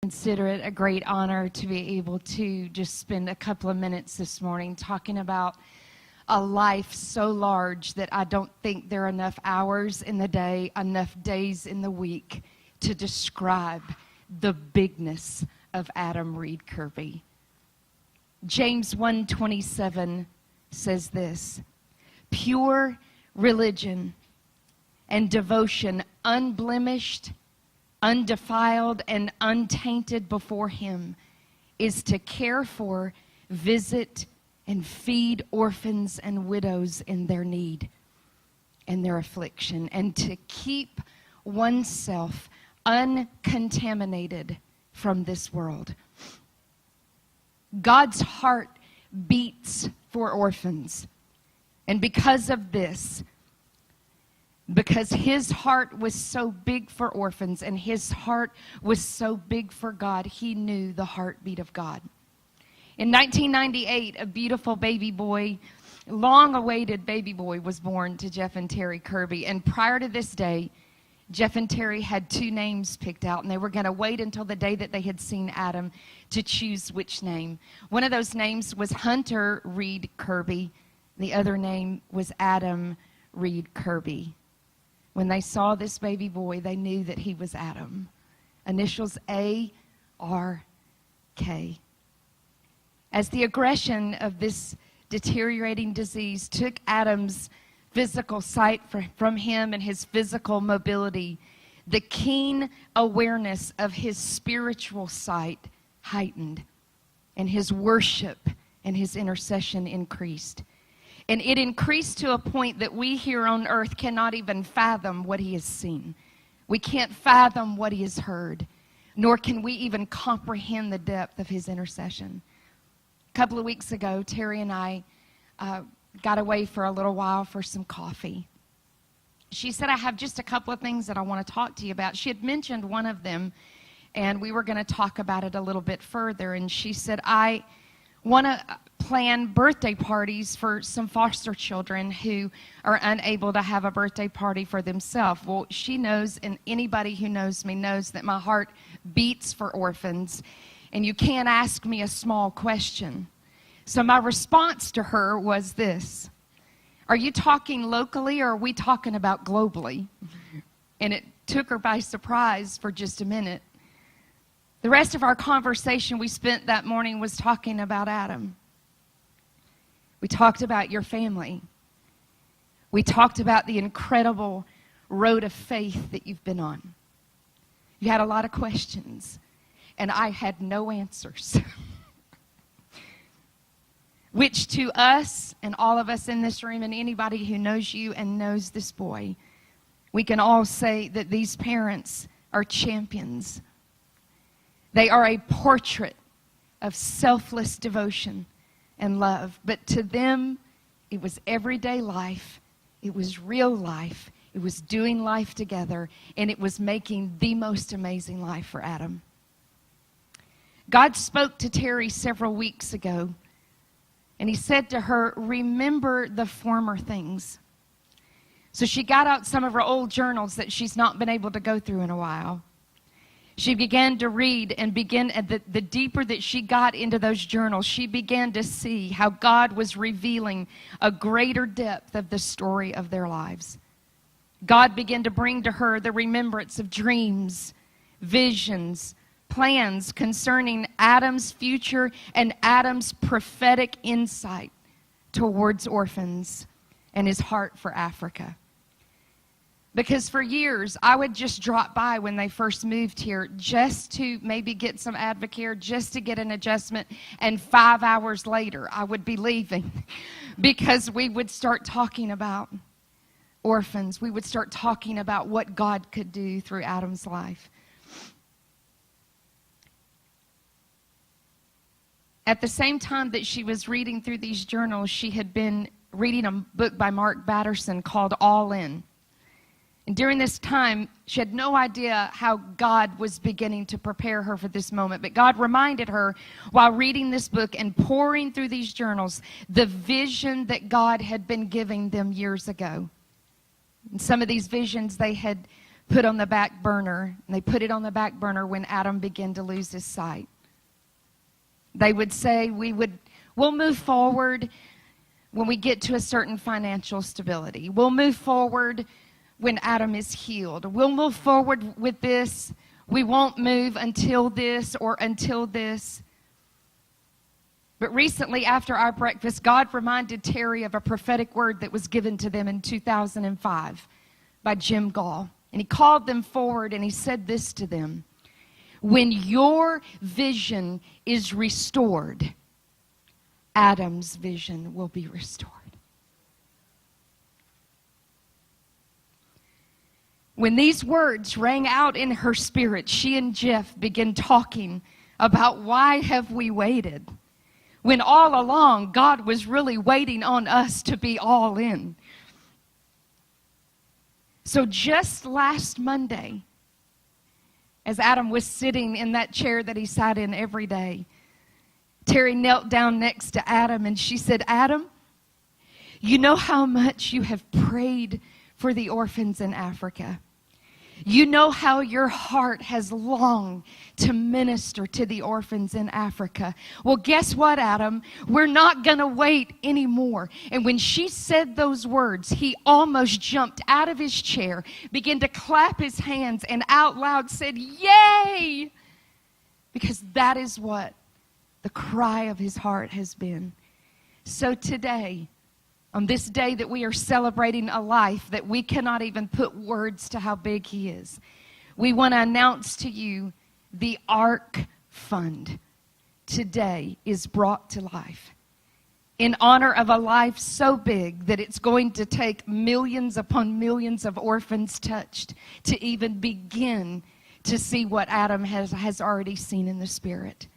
Consider it a great honor to be able to just spend a couple of minutes this morning talking about a life so large that I don't think there are enough hours in the day, enough days in the week to describe the bigness of Adam Kerby. James 1:27 says this: pure religion and devotion, unblemished, undefiled, and untainted before him, is to care for, visit, and feed orphans and widows in their need and their affliction, and to keep oneself uncontaminated from this world. God's heart beats for orphans. And because of this, because his heart was so big for orphans and his heart was so big for God, he knew the heartbeat of God. In 1998, a beautiful baby boy, long-awaited baby boy, was born to Jeff and Terry Kerby. And prior to this day, Jeff and Terry had two names picked out, and they were going to wait until the day that they had seen Adam to choose which name. One of those names was Hunter Reed Kerby. The other name was Adam Reed Kerby. When they saw this baby boy, they knew that he was Adam. Initials ARK. As the aggression of this deteriorating disease took Adam's physical sight from him and his physical mobility, the keen awareness of his spiritual sight heightened, and his worship and his intercession increased. And it increased to a point that we here on earth cannot even fathom what he has seen. We can't fathom what he has heard, nor can we even comprehend the depth of his intercession. A couple of weeks ago, Terry and I got away for a little while for some coffee. She said, I have just a couple of things that I want to talk to you about. She had mentioned one of them, and we were going to talk about it a little bit further. And she said, I want to plan birthday parties for some foster children who are unable to have a birthday party for themselves. Well, she knows, and anybody who knows me knows, that my heart beats for orphans, and you can't ask me a small question. So my response to her was this: are you talking locally or are we talking about globally? And it took her by surprise for just a minute. The rest of our conversation we spent that morning was talking about Adam. We talked about your family. We talked about the incredible road of faith that you've been on. You had a lot of questions, and I had no answers. Which to us, and all of us in this room, and anybody who knows you and knows this boy, we can all say that these parents are champions. They are a portrait of selfless devotion and love. But to them, it was everyday life. It was real life. It was doing life together. And it was making the most amazing life for Adam. God spoke to Terry several weeks ago. And he said to her, remember the former things. So she got out some of her old journals that she's not been able to go through in a while. She began to read, and the deeper that she got into those journals, she began to see how God was revealing a greater depth of the story of their lives. God began to bring to her the remembrance of dreams, visions, plans concerning Adam's future and Adam's prophetic insight towards orphans and his heart for Africa. Because for years, I would just drop by when they first moved here just to maybe get some Advocare, just to get an adjustment, and 5 hours later, I would be leaving because we would start talking about orphans. We would start talking about what God could do through Adam's life. At the same time that she was reading through these journals, she had been reading a book by Mark Batterson called All In. And during this time, she had no idea how God was beginning to prepare her for this moment. But God reminded her while reading this book and pouring through these journals the vision that God had been giving them years ago. And some of these visions they had put on the back burner, and they put it on the back burner when Adam began to lose his sight. They would say, we'll move forward when we get to a certain financial stability. We'll move forward when Adam is healed. We'll move forward with this. We won't move until this or until this. But recently, after our breakfast, God reminded Terry of a prophetic word that was given to them in 2005 by Jim Gall. And he called them forward and he said this to them: when your vision is restored, Adam's vision will be restored. When these words rang out in her spirit, she and Jeff began talking about why have we waited? When all along, God was really waiting on us to be all in. So just last Monday, as Adam was sitting in that chair that he sat in every day, Terry knelt down next to Adam and she said, Adam, you know how much you have prayed for the orphans in Africa. You know how your heart has longed to minister to the orphans in Africa. Well, guess what, Adam? We're not going to wait anymore. And when she said those words, he almost jumped out of his chair, began to clap his hands, and out loud said, "Yay!" Because that is what the cry of his heart has been. So today, on this day that we are celebrating a life that we cannot even put words to how big he is, we want to announce to you the ARK Fund today is brought to life in honor of a life so big that it's going to take millions upon millions of orphans touched to even begin to see what Adam has already seen in the Spirit.